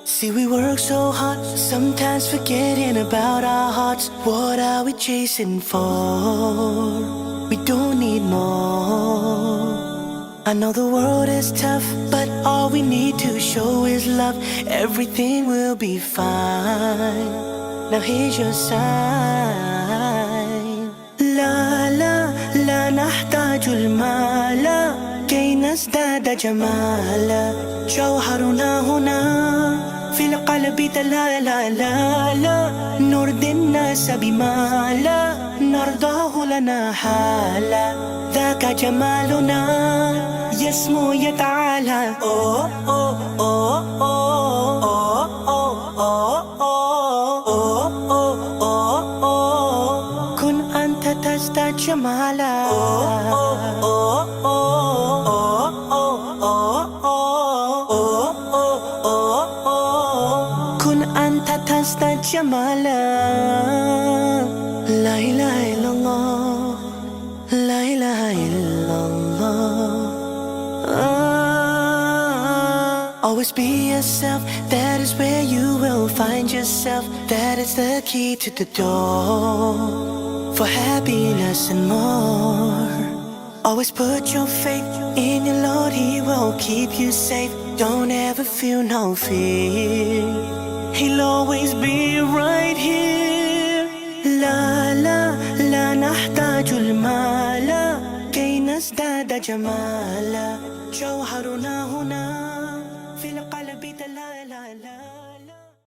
See, we work so hard, sometimes forgetting about our hearts. What are we chasing for? We don't need more. I know the world is tough, but all we need to show is love. Everything will be fine. Now here's your sign. لا لا لا نحتاج المال كي نزداد جمالا. جوهرنا هنا في القلب لا لا لا لا. نرضي الناس بما لا نرضاه لنا حالا. ذاك جمالنا يسمو يتعالى. أوه أوه أوه أوه أوه أوه أوه أوه أوه. كن أنت تزداد جمالا. أوه أوه أوه أوه أوه أوه. كن أنت تزداد جمالا. لا إله إلا الله، لا إله إلا الله. Always be yourself, that is where you will find yourself. That is the key to the door for happiness and more. Always put your faith in your Lord, He will keep you safe. Don't ever feel no fear, He'll always be right here. La la la نحتاج المال كي نزداد جمالا. جوهرنا هنا في القلب لا لا لا.